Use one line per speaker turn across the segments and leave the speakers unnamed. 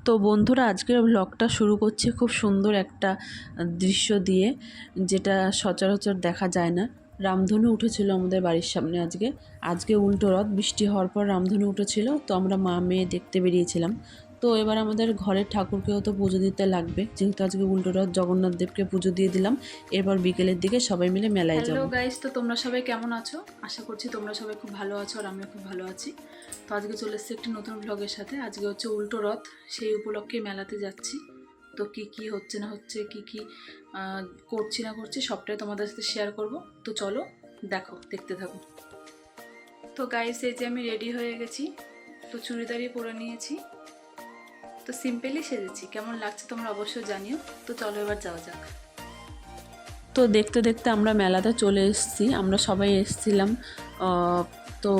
তো বন্ধুরা, আজকের ব্লগটা শুরু করছি খুব সুন্দর একটা দৃশ্য দিয়ে, যেটা সচরাচর দেখা যায় না। রামধনু উঠেছিল আমাদের বাড়ির সামনে। আজকে উল্টো রথ, বৃষ্টি হওয়ার পর রামধনু উঠেছিল। তো আমরা মা মেয়ে দেখতে বেরিয়েছিলাম। তো এবার আমাদের ঘরের ঠাকুরকেও তো পুজো দিতে লাগবে, যেহেতু আজকে উল্টো রথ, জগন্নাথ দেবকে পুজো দিয়ে দিলাম। এরপর বিকেলের দিকে সবাই মিলে মেলায় যাব।
হ্যালো গাইস, তো তোমরা সবাই কেমন আছো? আশা করছি তোমরা সবাই খুব ভালো আছো, আর আমিও খুব ভালো আছি। তো আজকে চলে এসেছি একটি নতুন ব্লগের সাথে। আজকে হচ্ছে উল্টো রথ, সেই উপলক্ষে মেলাতে যাচ্ছি। তো কি হচ্ছে না হচ্ছে, কি করছি না করছি, সবটাই তোমাদের সাথে শেয়ার করব। তো চলো দেখতে থাকো। তো গাইস, এই যে আমি রেডি হয়ে গেছি। তো চুড়িদারই পরে নিয়েছি। তো সিম্পলি সেজেছি। কেমন লাগছে তোমরা অবশ্যই জানিও। তো চলো এবার যাওয়া যাক।
তো দেখতে দেখতে আমরা মেলাতে চলে এসেছি। আমরা সবাই এসেছিলাম। তো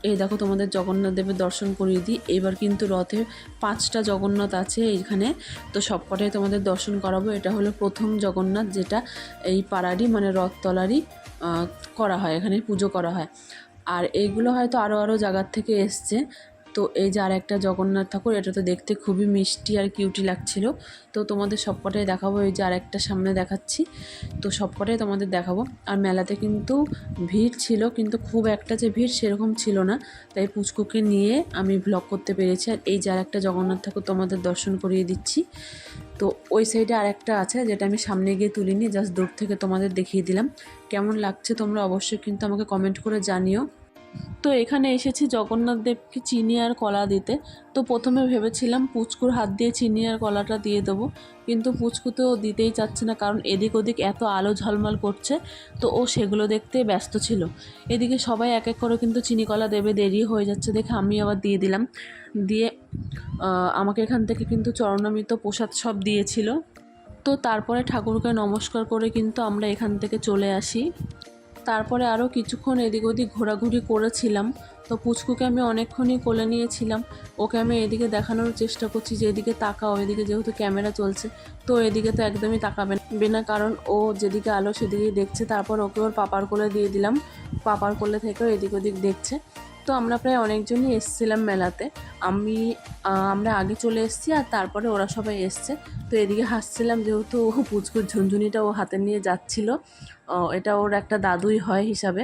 এই দেখো, তোমাদের জগন্নাথ দেবের দর্শন করিয়ে দিই। এবার কিন্তু রথে 5টা জগন্নাথ আছে এইখানে। তো সবকটাই তোমাদের দর্শন করাবো। এটা হলো প্রথম জগন্নাথ, যেটা এই পাড়ারই মানে রথতলারই করা হয়, এখানে পুজো করা হয়। আর এইগুলো হয়তো আরও জায়গার থেকে এসছে। তো এই যে আর একটা জগন্নাথ ঠাকুর, এটা তো দেখতে খুবই মিষ্টি আর কিউটি লাগছিল। তো তোমাদের সবকটাই দেখাবো। এই যে আর একটা সামনে দেখাচ্ছি। তো সবকটাই তোমাদের দেখাবো। আর মেলাতে কিন্তু ভিড় ছিল, কিন্তু খুব একটা যে ভিড় সেরকম ছিল না। তাই পুচকুকে নিয়ে আমি ব্লগ করতে পেরেছি। আর এই যে আর একটা জগন্নাথ ঠাকুর তোমাদের দর্শন করিয়ে দিচ্ছি। তো ওই সাইডে আর একটা আছে, যেটা আমি সামনে গিয়ে তুলিনি, জাস্ট দূর থেকে তোমাদের দেখিয়ে দিলাম। কেমন লাগছে তোমরা অবশ্যই কিন্তু আমাকে কমেন্ট করে জানিও। তো এখানে এসেছি জগন্নাথ দেবকে চিনি আর কলা দিতে। তো প্রথমে ভেবেছিলাম পুচকুর হাত দিয়ে চিনি আর কলাটা দিয়ে দেবো, কিন্তু পুচকু তো দিতেই চাচ্ছে না, কারণ এদিক ওদিক এত আলো ঝলমল করছে। তো ও সেগুলো দেখতে ব্যস্ত ছিল। এদিকে সবাই এক এক করে কিন্তু চিনি কলা দেবে, দেরি হয়ে যাচ্ছে দেখে আমি আবার দিয়ে দিলাম। দিয়ে আমাকে এখান থেকে কিন্তু চরণামৃত প্রসাদ সব দিয়েছিল। তো তারপরে ঠাকুরকে নমস্কার করে কিন্তু আমরা এখান থেকে চলে আসি। তারপরে আরও কিছুক্ষণ এদিক ওদিক ঘোরাঘুরি করেছিলাম। তো পুচকুকে আমি অনেকক্ষণই কোলে নিয়েছিলাম। ওকে আমি এদিকে দেখানোর চেষ্টা করছি যে এদিকে তাকাও, এদিকে যেহেতু ক্যামেরা চলছে। তো এদিকে তো একদমই তাকাবে না, কারণ ও যেদিকে আলো সেদিকেই দেখছে। তারপর ওকে ওর পাপার কোলে দিয়ে দিলাম। পাপার কোলে থেকেও এদিক ওদিক দেখছে। তো আমরা প্রায় অনেকজনই এসেছিলাম মেলাতে। আমরা আগে চলে এসেছি, আর তারপরে ওরা সবাই এসছে। তো এদিকে হাসছিলাম, যেহেতু ও পুচকুর ঝুনঝুনিটা ও হাতে নিয়ে যাচ্ছিল। এটা ওর একটা দাদুই হয় হিসাবে,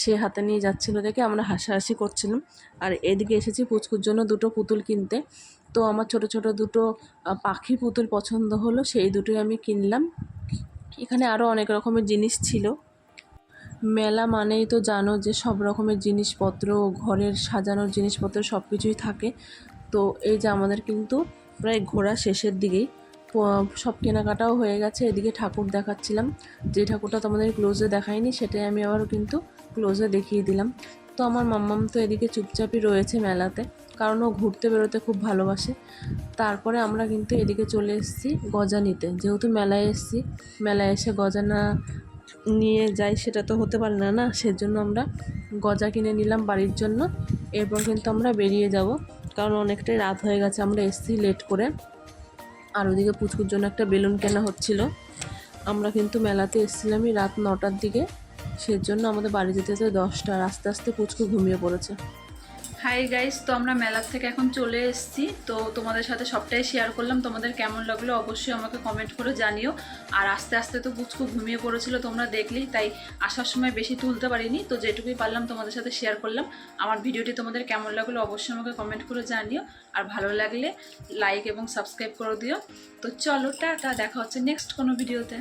সে হাতে নিয়ে যাচ্ছিলো দেখে আমরা হাসাহাসি করছিলাম। আর এদিকে এসেছি পুচকুর জন্য দুটো পুতুল কিনতে। তো আমার ছোট ছোট দুটো পাখি পুতুল পছন্দ হলো, সেই দুটোই আমি কিনলাম। এখানে আরও অনেক রকমের জিনিস ছিল। মেলা মানেই তো জানো যে সব রকমের জিনিসপত্র, ঘরের সাজানোর জিনিসপত্র সব কিছুই থাকে। তো এই যে আমাদের কিন্তু প্রায় ঘোরা শেষের দিকেই সব কেনাকাটাও হয়ে গেছে। এদিকে ঠাকুর দেখাচ্ছিলাম, যে ঠাকুরটা তোমাদের ক্লোজে দেখাইনি সেটাই আমি আবারও কিন্তু ক্লোজে দেখিয়ে দিলাম। তো আমার মাম্মাম তো এদিকে চুপচাপই রয়েছে মেলাতে, কারণ ও ঘুরতে বেরোতে খুব ভালোবাসে। তারপরে আমরা কিন্তু এদিকে চলে এসেছি গজা নিতে, যেহেতু মেলায় এসেছি। মেলায় এসে গজা না নিয়ে যাই সেটা তো হতে পারে না, সেজন্য আমরা গজা কিনে নিলাম বাড়ির জন্য। এরপর কিন্তু আমরা বেরিয়ে যাব, কারণ অনেকটাই রাত হয়ে গেছে, আমরা এসেছি লেট করে। আর ওদিকে পুচকুর জন্য একটা বেলুন কেনা হচ্ছিল। আমরা কিন্তু মেলাতে এসেছিলামই রাত 9টার দিকে, সেজন্য আমাদের বাড়ি যেতে যেতে 10টা। আস্তে আস্তে পুচকু ঘুমিয়ে পড়েছে।
হাই গাইস, তো আমরা মেলার থেকে এখন চলে এসেছি। তো তোমাদের সাথে সবটাই শেয়ার করলাম। তোমাদের কেমন লাগলো অবশ্যই আমাকে কমেন্ট করে জানিও। আর আস্তে আস্তে তো পুচকু ঘুমিয়ে পড়েছিল, তোমরা দেখলেই। তাই আসার সময় বেশি তুলতে পারিনি, তো যেটুকুই পারলাম তোমাদের সাথে শেয়ার করলাম। আমার ভিডিওটি তোমাদের কেমন লাগলো অবশ্যই আমাকে কমেন্ট করে জানিও। আর ভালো লাগলে লাইক এবং সাবস্ক্রাইব করে দিও। তো চলো টাটা, দেখা হচ্ছে নেক্সট কোনো ভিডিওতে।